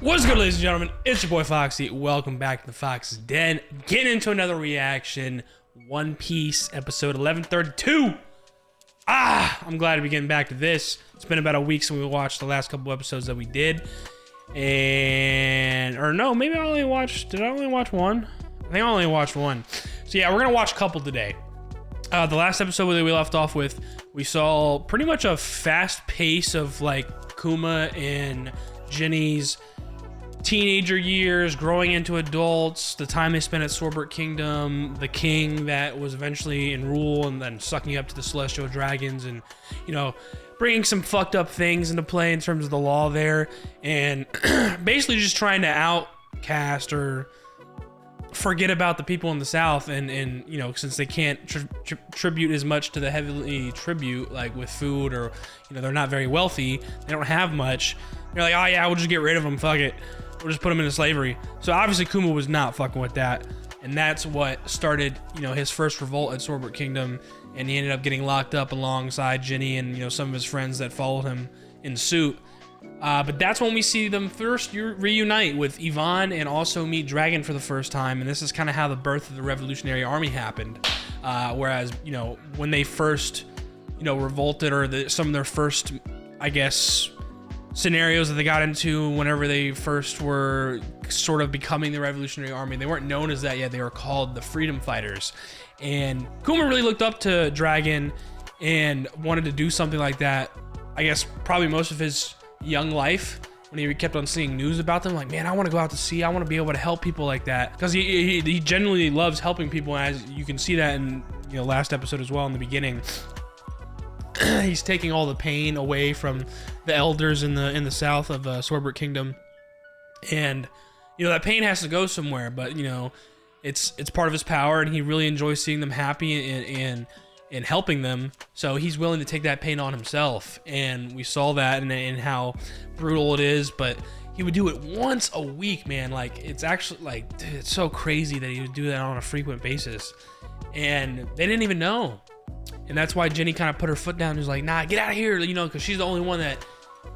What's good, ladies and gentlemen? It's your boy Foxy. Welcome back to the Fox Den. Getting into another reaction. One Piece episode 1132. I'm glad to be getting back to this. It's been about a week since we watched the last couple episodes that we did. Or no, maybe did I only watch one? I think I only watched one. So yeah, we're gonna watch a couple today. The last episode that we left off with, we saw pretty much a fast pace of like Kuma and Ginny's teenager years, growing into adults, the time they spent at Sorbet Kingdom, the king that was eventually in rule and then sucking up to the celestial dragons, and you know, bringing some fucked up things into play in terms of the law there, and basically just trying to outcast or forget about the people in the South, and you know, since they can't tribute as much to the heavily tribute, like with food, or you know, they're not very wealthy, they don't have much, they're like, oh yeah, we'll just get rid of them, fuck it, we'll just put them into slavery. So obviously Kuma was not fucking with that, and that's what started, you know, his first revolt at Sorbet Kingdom, and he ended up getting locked up alongside Ginny and, you know, some of his friends that followed him in suit. But that's when we see them first reunite with Yvonne and also meet Dragon for the first time, and this is kind of how the birth of the Revolutionary Army happened. Whereas, you know, when they first, you know, revolted, or some of their first, I guess, scenarios that they got into whenever they first were sort of becoming the Revolutionary Army, they weren't known as that yet. They were called the Freedom Fighters. And Kuma really looked up to Dragon and wanted to do something like that, I guess probably most of his young life, when he kept on seeing news about them, like, man, I want to go out to sea, I want to be able to help people like that, because he genuinely loves helping people, as you can see that in, you know, last episode as well in the beginning. He's taking all the pain away from the elders in the south of Sorbet Kingdom, and you know, that pain has to go somewhere, but you know, it's part of his power, and he really enjoys seeing them happy and helping them, so he's willing to take that pain on himself. And we saw that in how brutal it is, but he would do it once a week, man. Like, it's actually like, dude, it's so crazy that he would do that on a frequent basis, and they didn't even know. And that's why Ginny kind of put her foot down and was like, nah, get out of here, you know, because she's the only one that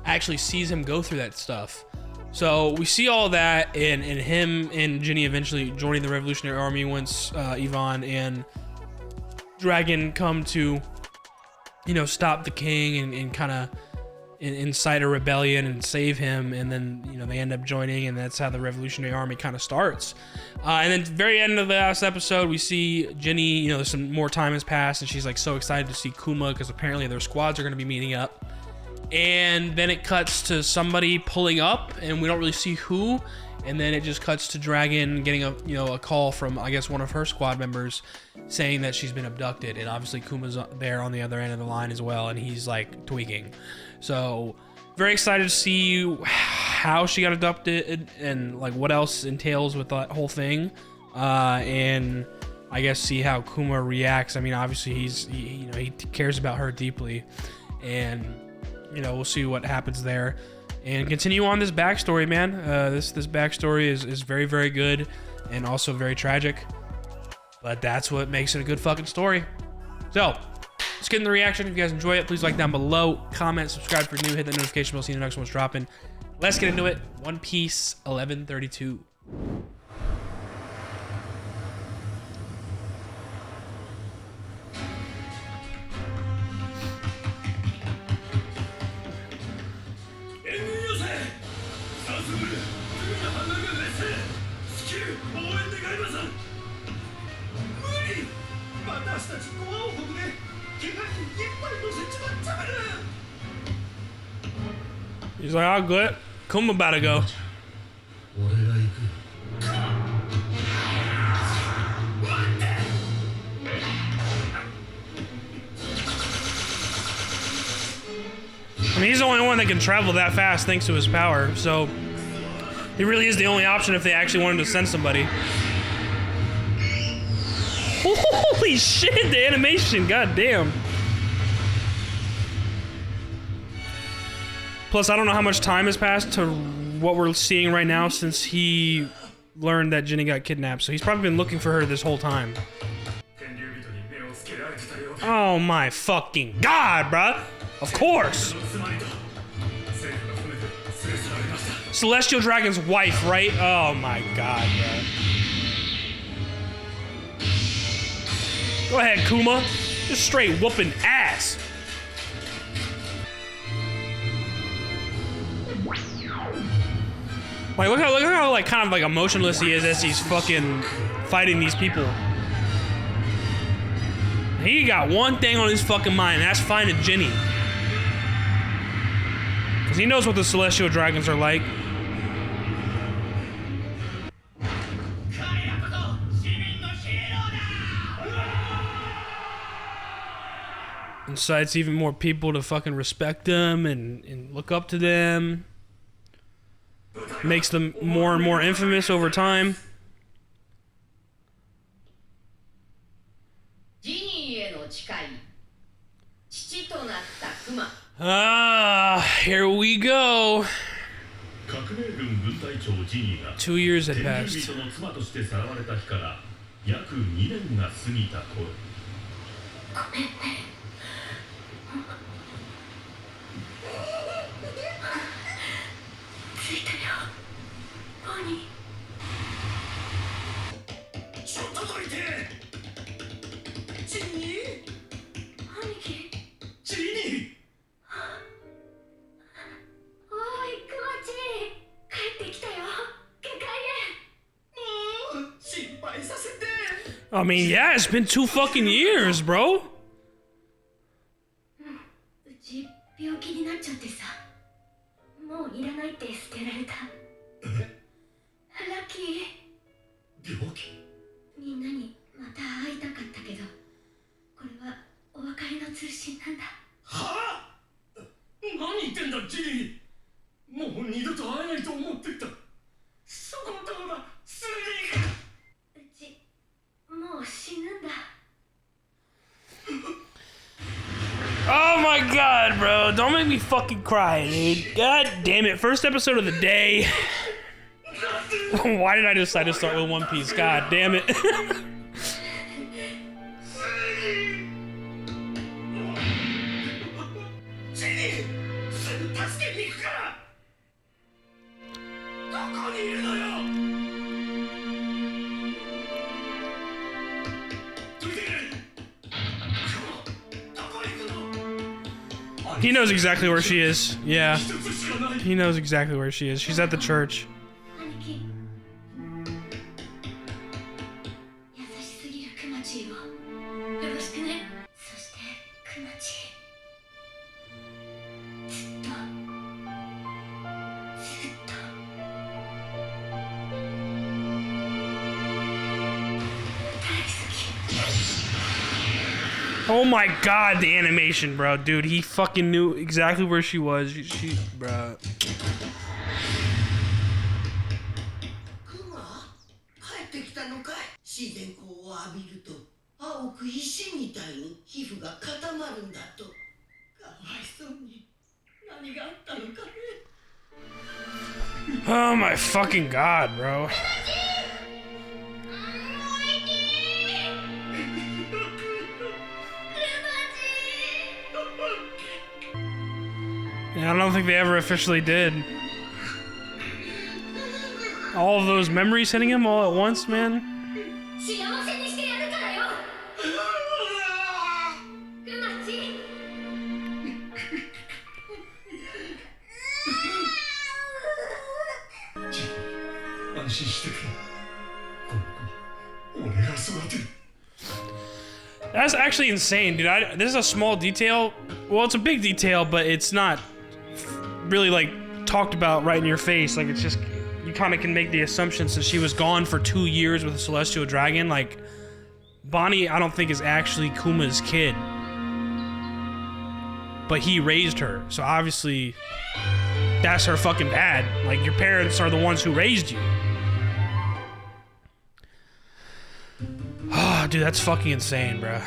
actually sees him go through that stuff. So we see all that, and him and Ginny eventually joining the Revolutionary Army once Yvonne and Dragon come to, you know, stop the king and kind of incite a rebellion and save him, and then, you know, they end up joining, and that's how the Revolutionary Army kind of starts. And then at the very end of the last episode, we see Ginny, you know, some more time has passed, and she's like so excited to see Kuma, because apparently their squads are going to be meeting up. And then it cuts to somebody pulling up, and we don't really see who, and then it just cuts to Dragon getting a call from, I guess, one of her squad members saying that she's been abducted, and obviously Kuma's there on the other end of the line as well, and he's like tweaking. So very excited to see how she got abducted and like what else entails with that whole thing, and I guess see how Kuma reacts. I mean, obviously he cares about her deeply, and you know, we'll see what happens there. And continue on this backstory, man. This backstory is very, very good, and also very tragic. But that's what makes it a good fucking story. So, let's get in the reaction. If you guys enjoy it, please like down below, comment, subscribe for new, hit that notification bell so you know the next one's dropping. Let's get into it. One Piece 1132. He's like, oh, good. Kuma about to go. I mean, he's the only one that can travel that fast thanks to his power, so he really is the only option if they actually want him to send somebody. Holy shit, the animation, god damn. Plus, I don't know how much time has passed to what we're seeing right now since he learned that Ginny got kidnapped, so he's probably been looking for her this whole time. Oh my fucking god, bruh! Of course! Celestial Dragon's wife, right? Oh my god, bro. Go ahead, Kuma. Just straight whooping ass. Like, look how like kind of like emotionless he is as he's fucking fighting these people. He got one thing on his fucking mind, and that's finding Ginny. Cause he knows what the Celestial Dragons are like. Incites even more people to fucking respect them and look up to them. Makes them more and more infamous over time. Here we go. 2 years had passed. I mean, yeah, it's been 2 fucking years, bro. Oh my god, bro. Don't make me fucking cry, dude. God damn it. First episode of the day. Why did I decide to start with One Piece? God damn it. He knows exactly where she is. Yeah. He knows exactly where she is. She's at the church. Oh my god, the animation, bro. Dude, he fucking knew exactly where she was. She bro. Oh my fucking god, bro. Yeah, I don't think they ever officially did. All of those memories hitting him all at once, man. That's actually insane, dude. This is a small detail. Well, it's a big detail, but it's not really like talked about right in your face. Like, it's just, you kind of can make the assumption since she was gone for 2 years with a Celestial Dragon. Like, Bonney, I don't think is actually Kuma's kid, but he raised her. So obviously, that's her fucking dad. Like, your parents are the ones who raised you. Oh, dude, that's fucking insane, bro.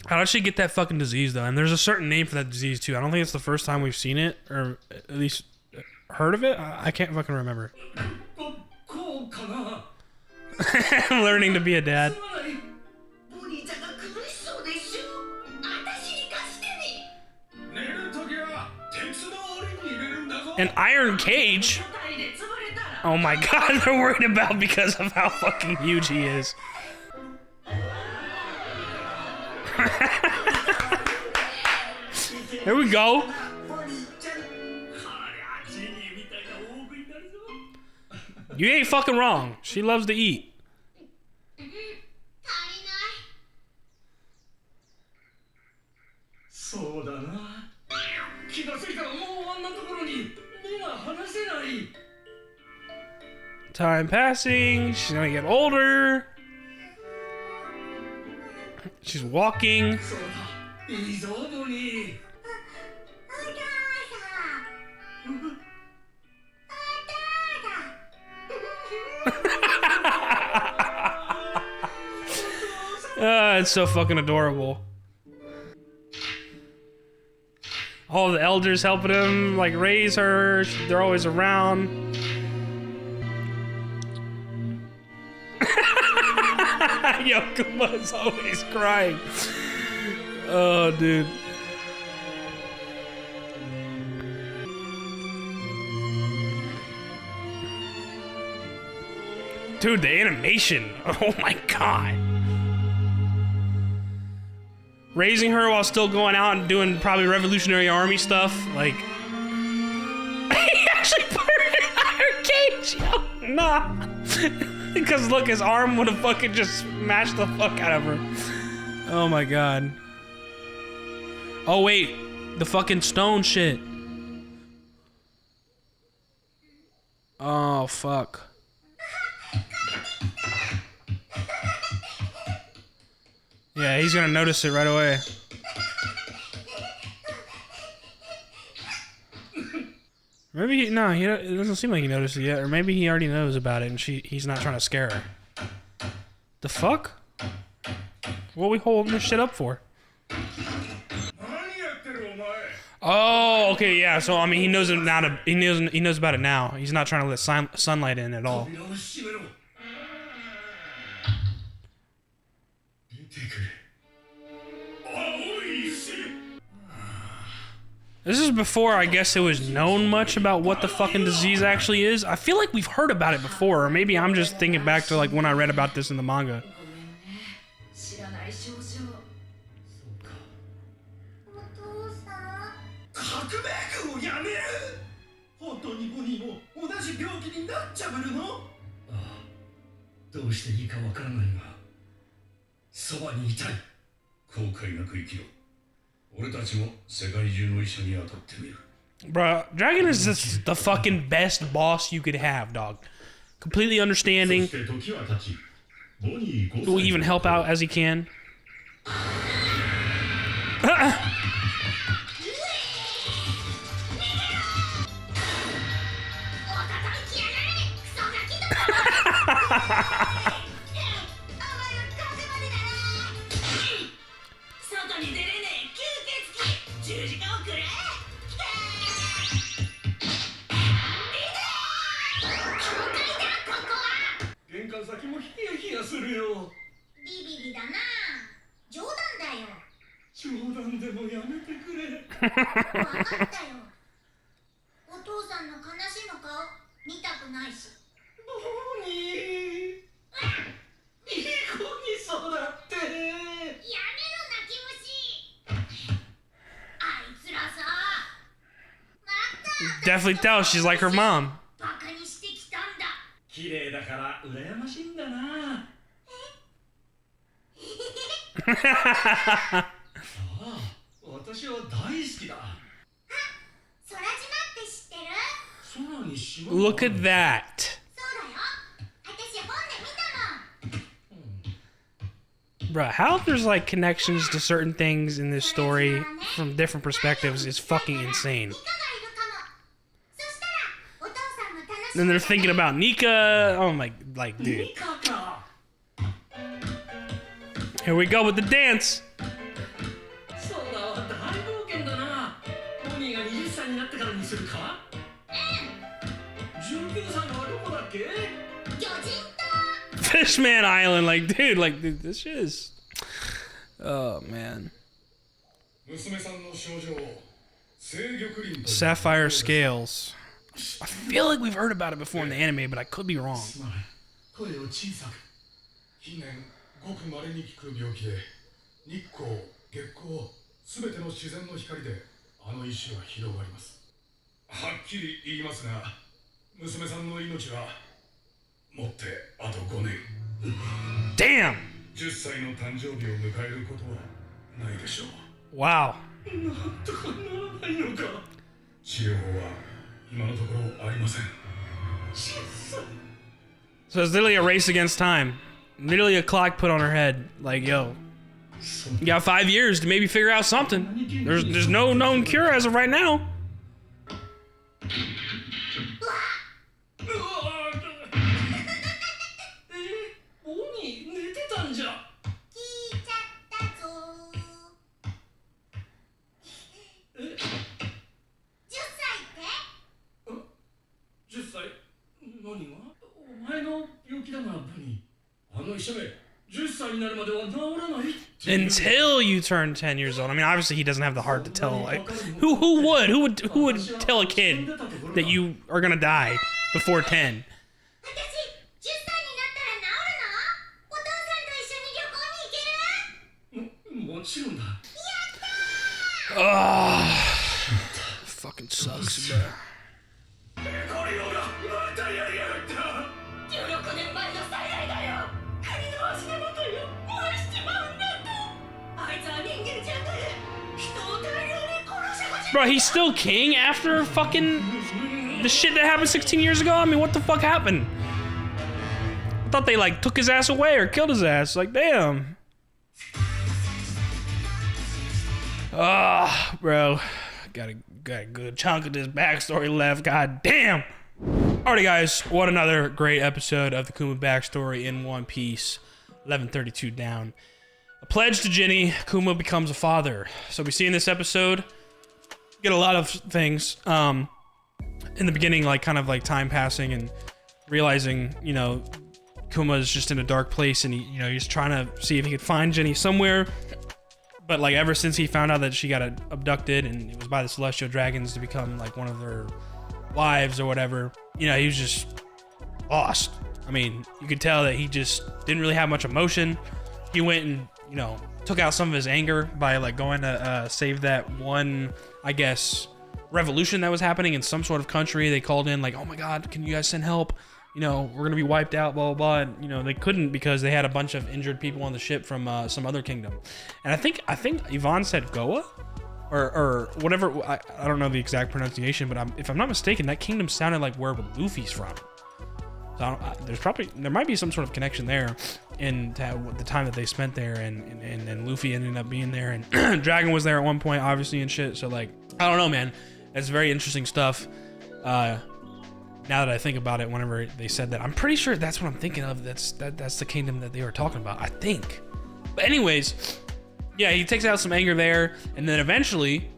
How did she get that fucking disease, though? And there's a certain name for that disease, too. I don't think it's the first time we've seen it, or at least heard of it. I can't fucking remember. I'm learning to be a dad. An iron cage? Oh my god, they're worried about because of how fucking huge he is. Here we go. You ain't fucking wrong. She loves to eat. Time passing. She's gonna get older. She's walking. It's so fucking adorable. All the elders helping him, like, raise her. They're always around. Yo, Kuma's always crying. Oh, dude. Dude, the animation. Oh my god. Raising her while still going out and doing probably Revolutionary Army stuff. Like, he actually put her in an iron cage. Yo, nah. Because look, his arm would have fucking just smashed the fuck out of her. Oh my god. Oh wait, the fucking stone shit. Oh fuck. Yeah, he's gonna notice it right away. Maybe he, no, it doesn't seem like he noticed it yet, or maybe he already knows about it and he's not trying to scare her. The fuck? What are we holding this shit up for? Oh, okay, yeah. So I mean, he knows it now. He knows about it now. He's not trying to let sunlight in at all. This is before, I guess, it was known much about what the fucking disease actually is. I feel like we've heard about it before, or maybe I'm just thinking back to like when I read about this in the manga. Bruh, Dragon is just the fucking best boss you could have, dog. Completely understanding. Will even help out as he can. Definitely tell she's like her mom. Look at that. Bruh, how there's like connections to certain things in this story from different perspectives is fucking insane. Then they're thinking about Nika. Oh my, like, dude. Here we go with the dance. Fishman Island, like, dude, this shit is... Oh, man. Sapphire scales. I feel like we've heard about it before in the anime, but I could be wrong. 声を小さく。近年ごく稀に聞く病気で、日光、月光、すべての自然の光であの石は広がります。はっきり言いますが、娘さんの命はもってあと5年。Damn! 10歳の誕生日を迎えることはないでしょう。Wow. なんとかならないのか。治療法は今のところありません。So it's literally a race against time. Literally a clock put on her head. Like, yo, you got 5 years to maybe figure out something. There's no known cure as of right now. Until you turn 10 years old. I mean, obviously he doesn't have the heart to tell. Like, who would tell a kid that you are gonna die before 10? Fucking sucks, bro. Bro, he's still king after fucking the shit that happened 16 years ago? I mean, what the fuck happened? I thought they, like, took his ass away or killed his ass. Like, damn. Bro. Got a good chunk of this backstory left. God damn. Alrighty, guys. What another great episode of the Kuma Backstory in one piece. 11:32 down. A pledge to Ginny. Kuma becomes a father. So we see in this episode, get a lot of things. In the beginning, like, kind of like time passing and realizing, you know, Kuma is just in a dark place and he's trying to see if he could find Ginny somewhere. But, like, ever since he found out that she got abducted and it was by the celestial dragons to become, like, one of their wives or whatever, he was just lost. I mean, you could tell that he just didn't really have much emotion. He went and, took out some of his anger by, like, going to save that one, I guess, revolution that was happening in some sort of country. They called in, like, oh my god, can you guys send help? We're gonna be wiped out, blah, blah, blah. And, they couldn't because they had a bunch of injured people on the ship from some other kingdom. And I think Yvonne said Goa? Or whatever, I don't know the exact pronunciation, but if I'm not mistaken, that kingdom sounded like where Luffy's from. So there might be some sort of connection there in the time that they spent there, and Luffy ended up being there, and Dragon was there at one point, obviously, and shit. So, like, I don't know, man. It's very interesting stuff. Now that I think about it, whenever they said that, I'm pretty sure that's what I'm thinking of. That's the kingdom that they were talking about, I think. But anyways, yeah, he takes out some anger there, and then eventually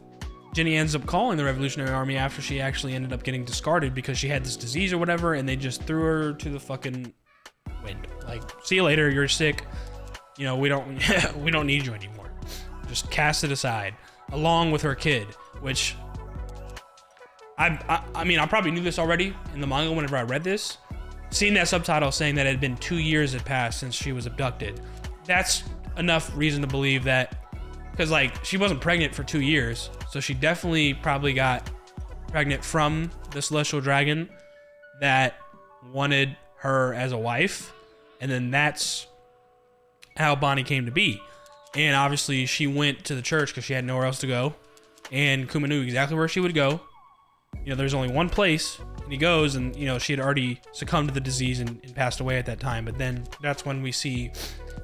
Ginny ends up calling the Revolutionary Army after she actually ended up getting discarded because she had this disease or whatever, and they just threw her to the fucking wind. Like, see you later, you're sick. We don't we don't need you anymore. Just cast it aside, along with her kid, which I mean, I probably knew this already in the manga whenever I read this. Seeing that subtitle saying that it had been 2 years had passed since she was abducted, that's enough reason to believe that, because, like, she wasn't pregnant for 2 years, so she definitely probably got pregnant from the celestial dragon that wanted her as a wife, and then that's how Bonney came to be. And obviously she went to the church because she had nowhere else to go, and Kuma knew exactly where she would go. There's only one place, and he goes, and she had already succumbed to the disease and passed away at that time. But then that's when we see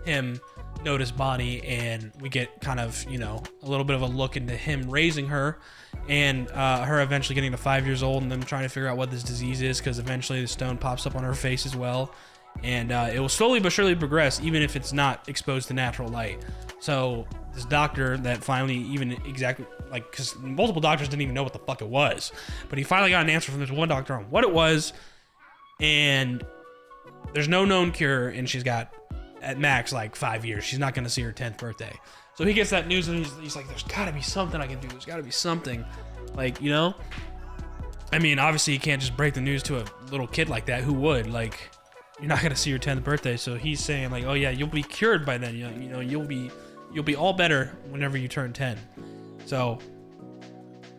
him notice Bonney, and we get kind of a little bit of a look into him raising her, and her eventually getting to 5 years old, and them trying to figure out what this disease is, because eventually the stone pops up on her face as well, and it will slowly but surely progress, even if it's not exposed to natural light. So this doctor that finally because multiple doctors didn't even know what the fuck it was, but he finally got an answer from this one doctor on what it was, and there's no known cure, and she's got at max like 5 years. She's not gonna see her 10th birthday. So he gets that news, and he's like, there's gotta be something I can do. There's gotta be something, like, I mean, obviously you can't just break the news to a little kid like that. Who would? Like, you're not gonna see your 10th birthday. So he's saying like, oh yeah, you'll be cured by then. You know, you'll be all better whenever you turn 10. So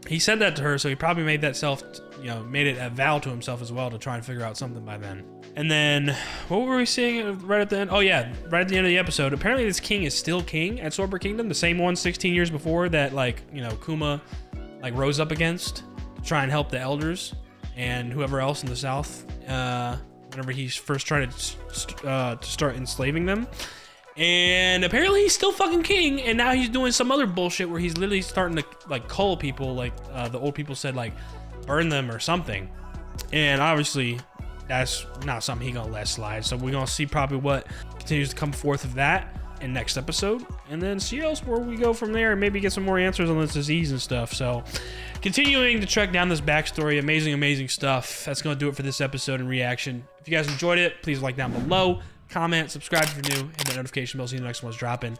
he said that to her. So he probably made made it a vow to himself as well to try and figure out something by then. And then what were we seeing right at the end? Oh yeah, right at the end of the episode. Apparently this king is still king at Swordbird Kingdom, the same one 16 years before that, like, you know, Kuma like rose up against to try and help the elders and whoever else in the south. Whenever he first tried to start enslaving them. And apparently he's still fucking king, and now he's doing some other bullshit where he's literally starting to like cull people, like the old people said, like burn them or something. And obviously that's not something he gonna let slide. So we're gonna see probably what continues to come forth of that in next episode, and then see else where we go from there, and maybe get some more answers on this disease and stuff. So continuing to track down this backstory, amazing stuff. That's gonna do it for this episode and reaction. If you guys enjoyed it, please like down below, comment, subscribe if you're new, hit that notification bell so you know the next one's dropping.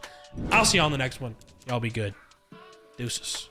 I'll see you on the next one. Y'all be good. Deuces.